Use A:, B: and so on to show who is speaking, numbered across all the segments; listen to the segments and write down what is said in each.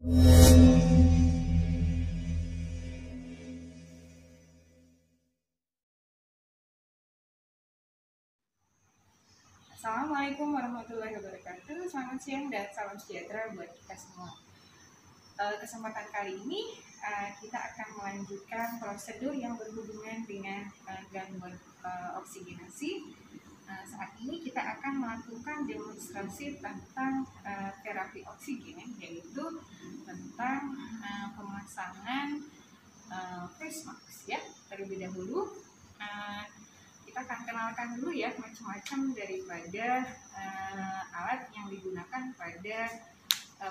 A: Assalamualaikum warahmatullahi wabarakatuh. Selamat siang dan salam sejahtera buat kita semua. Kesempatan kali ini kita akan melanjutkan prosedur yang berhubungan dengan gangguan oksigenasi. Saat ini kita akan melakukan demonstrasi tentang terapi oksigen, yaitu tentang pemasangan face mask ya. Terlebih dahulu kita akan kenalkan dulu ya macam-macam daripada alat yang digunakan pada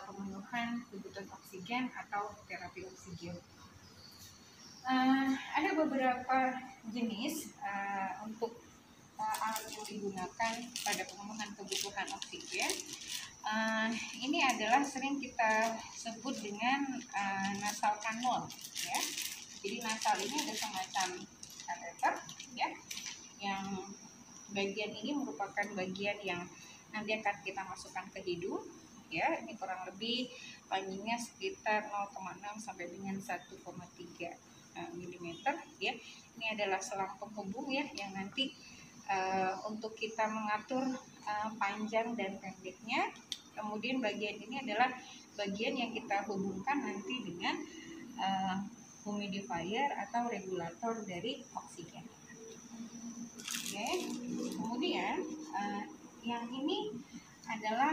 A: pemenuhan kebutuhan oksigen atau terapi oksigen. Ada beberapa jenis untuk alat yang digunakan pada pemenuhan kebutuhan oksigen. Ini adalah sering kita sebut dengan nasal kanul ya. Jadi nasal ini ada semacam kateter ya, yang bagian ini merupakan bagian yang nanti akan kita masukkan ke hidung ya. Ini kurang lebih panjangnya sekitar 0,6 sampai dengan 1,3 mm ya. Ini adalah selang penghubung ya, yang nanti untuk kita mengatur panjang dan pendeknya. Kemudian bagian ini adalah bagian yang kita hubungkan nanti dengan humidifier atau regulator dari oksigen. Oke. Kemudian yang ini adalah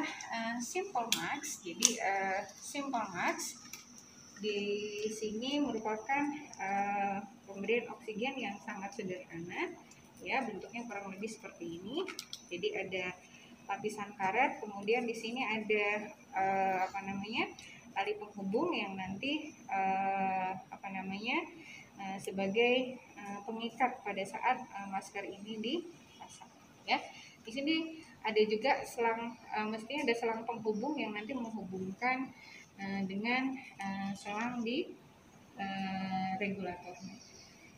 A: simple mask. Jadi simple mask di sini merupakan pemberian oksigen yang sangat sederhana ya, bentuknya kurang lebih seperti ini. Jadi ada lapisan karet, kemudian di sini ada tali penghubung yang nanti sebagai pengikat pada saat masker ini dipasang ya. Di sini ada juga selang, mestinya ada selang penghubung yang nanti menghubungkan dengan selang di regulatornya.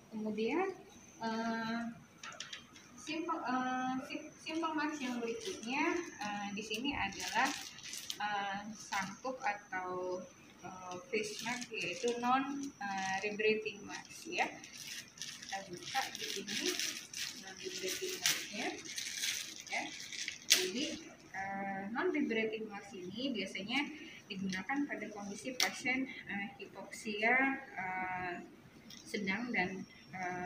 A: Kemudian simple mask yang berikutnya di sini adalah sangkup atau face mask, yaitu non rebreathing mask ya. Kita buka di sini non rebreathing masknya ya. Jadi non rebreathing mask ini biasanya digunakan pada kondisi pasien hipoksia sedang dan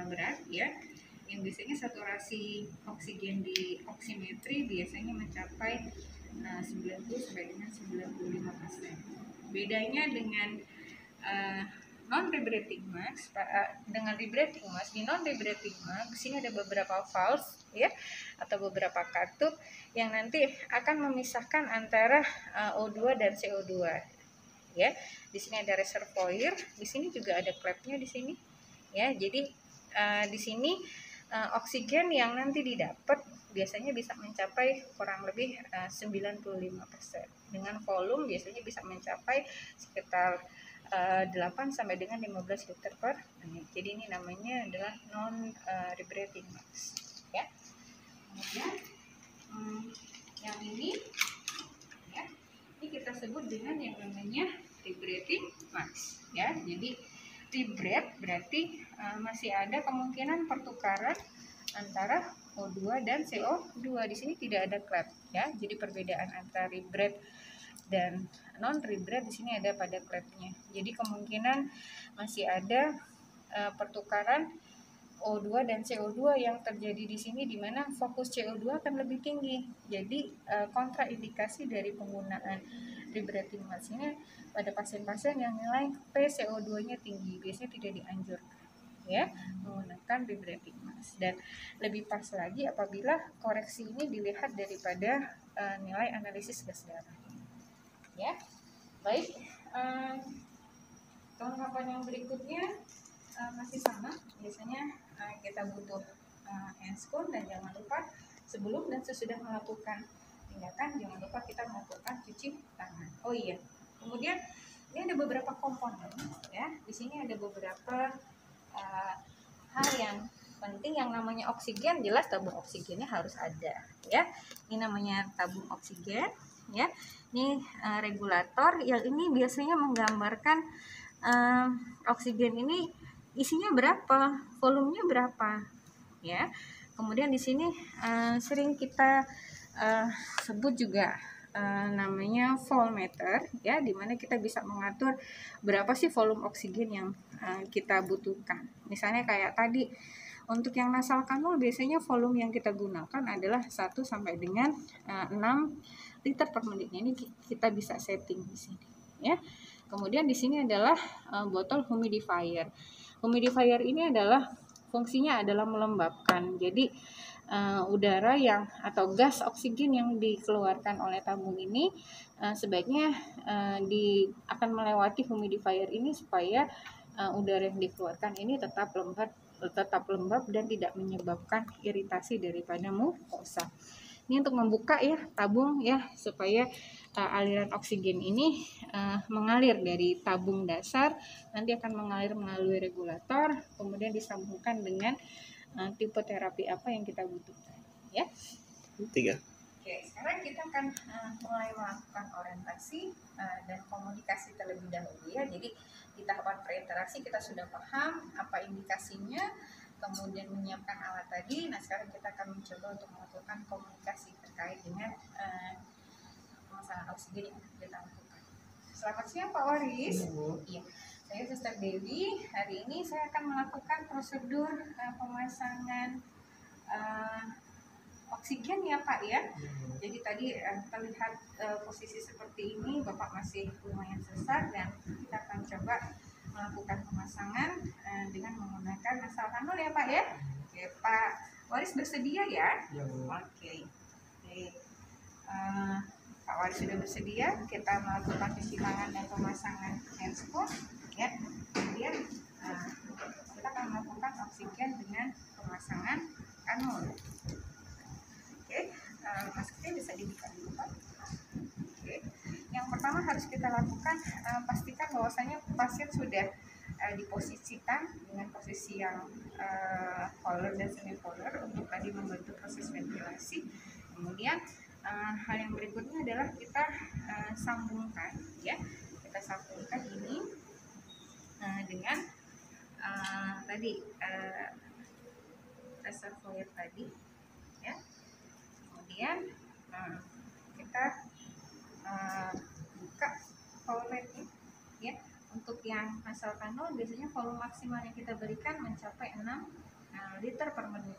A: berat ya, yang biasanya saturasi oksigen di oximetri biasanya mencapai 90 sampai dengan 95%. Bedanya dengan non rebreathing mask dengan rebreathing mask, di non rebreathing mask sini ada beberapa valve ya, atau beberapa katup yang nanti akan memisahkan antara O2 dan CO2 ya. Di sini ada reservoir, di sini juga ada klepnya di sini ya. Jadi di sini oksigen yang nanti didapat biasanya bisa mencapai kurang lebih 95%, dengan volume biasanya bisa mencapai sekitar 8 sampai dengan 15 liter per menit. Jadi ini namanya adalah non rebreathing mask ya. Kemudian yang ini ya, ini kita sebut dengan yang namanya rebreathing mask ya. Jadi rebreath berarti masih ada kemungkinan pertukaran antara O2 dan CO2. Di sini tidak ada klep ya. Jadi perbedaan antara rebreath dan non rebreath di sini ada pada klepnya. Jadi kemungkinan masih ada pertukaran O2 dan CO2 yang terjadi di sini, di mana fokus CO2 akan lebih tinggi. Jadi kontraindikasi dari penggunaan rebreathing mask ini pada pasien-pasien yang nilai PCO2-nya tinggi, biasanya tidak dianjurkan ya menggunakan rebreathing mask. Dan lebih pas lagi apabila koreksi ini dilihat daripada nilai analisis gas darah ya. Baik, kelengkapan yang berikutnya masih sama. Biasanya kita butuh handscoon, dan jangan lupa sebelum dan sesudah melakukan tindakan jangan lupa kita melakukan cuci tangan. Oh iya, kemudian ini ada beberapa komponen ya. Di sini ada beberapa hal yang penting. Yang namanya oksigen, jelas tabung oksigennya harus ada ya. Ini namanya tabung oksigen ya. Ini regulator yang ini biasanya menggambarkan oksigen ini isinya berapa, volumenya berapa, ya. Kemudian di sini sering kita sebut juga namanya volmeter, ya, dimana kita bisa mengatur berapa sih volume oksigen yang kita butuhkan. Misalnya kayak tadi untuk yang nasal kanul biasanya volume yang kita gunakan adalah 1 sampai dengan 6 liter per menitnya. Ini kita bisa setting di sini, ya. Kemudian di sini adalah botol humidifier. Humidifier ini adalah fungsinya adalah melembabkan. Jadi udara yang atau gas oksigen yang dikeluarkan oleh tabung ini sebaiknya akan melewati humidifier ini supaya udara yang dikeluarkan ini tetap lembab dan tidak menyebabkan iritasi daripada mukosa. Ini untuk membuka ya tabung ya, supaya aliran oksigen ini mengalir dari tabung dasar, nanti akan mengalir melalui regulator, kemudian disambungkan dengan tipe terapi apa yang kita butuhkan, ya.
B: 3.
A: Oke, sekarang kita akan mulai melakukan orientasi dan komunikasi terlebih dahulu, ya. Jadi di tahapan preinteraksi kita sudah paham apa indikasinya, kemudian menyiapkan alat tadi. Nah, sekarang kita akan mencoba untuk melakukan komunikasi terkait dengan pemasangan oksigen yang kita lakukan. Selamat siang Pak Waris. Iya. Saya Suster Dewi. Hari ini saya akan melakukan prosedur pemasangan oksigen ya Pak ya. Jadi tadi terlihat posisi seperti ini, Bapak masih lumayan sesak dan kita akan coba melakukan pemasangan dengan menggunakan nasal kanul ya Pak ya. Oke, Pak Waris bersedia ya?
B: Ya, Bu.
A: Oke. Pak Waris sudah bersedia, kita melakukan cuci tangan dan pemasangan handscoot ya. Kemudian kita akan melakukan oksigen dengan pemasangan kanul. Oke, maskernya bisa dibuka dulu Pak. Oke. Yang pertama harus kita lakukan, pastikan bahwasanya pasien sudah diposisikan dengan posisi yang polar dan semi polar untuk tadi membantu proses ventilasi. Kemudian hal yang berikutnya adalah kita sambungkan ya, kita sambungkan ini dengan tadi reservoir tadi ya. Kemudian kita buka outletnya ya. Untuk yang nasal kanul biasanya volume maksimal yang kita berikan mencapai 6 liter per menit.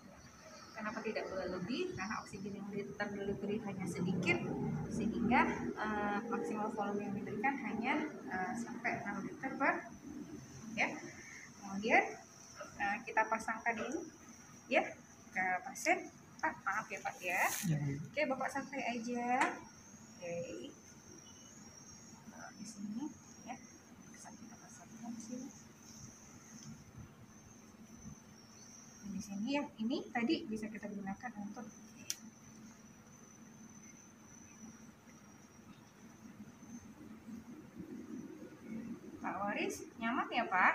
A: Kenapa tidak boleh lebih? Karena oksigen yang terdelivery hanya sedikit, sehingga maksimal volume yang diberikan hanya sampai 6 liter per ya. Kemudian kita pasangkan ini ya ke pasien. Pak, maaf ya Pak ya. Oke, Bapak santai aja. Oke. Di sini ya. Kita pasangkan di sini. Di sini ya, ini tadi bisa kita gunakan untuk Pak Waris, nyaman ya Pak?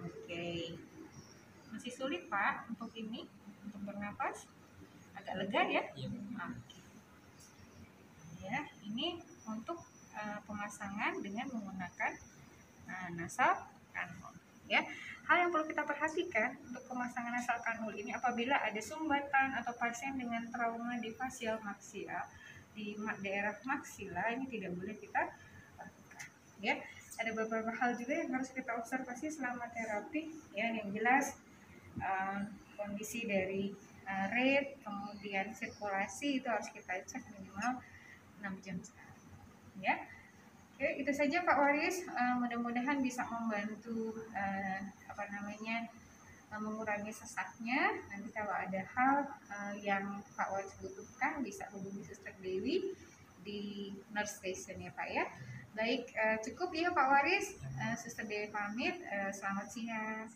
A: Oke. Masih sulit Pak untuk ini, untuk bernapas? Agak lega ya? Oke. Ya, ini untuk pemasangan dengan menggunakan nasal kanul ya. Hal yang perlu kita perhatikan untuk pemasangan nasal kanul ini, apabila ada sumbatan atau pasien dengan trauma di fasial maksila di daerah maksila, ini tidak boleh kita lakukan ya. Ada beberapa hal juga yang harus kita observasi selama terapi ya. Yang jelas kondisi dari rate, kemudian sirkulasi itu harus kita cek minimal 6 jam sekali ya. Oke, itu saja Pak Waris. Mudah-mudahan bisa membantu mengurangi sesaknya. Nanti kalau ada hal yang Pak Waris butuhkan bisa hubungi Suster Dewi di nurse station ya Pak ya. Baik, cukup ya Pak Waris. Suster Dewi pamit. Selamat siang.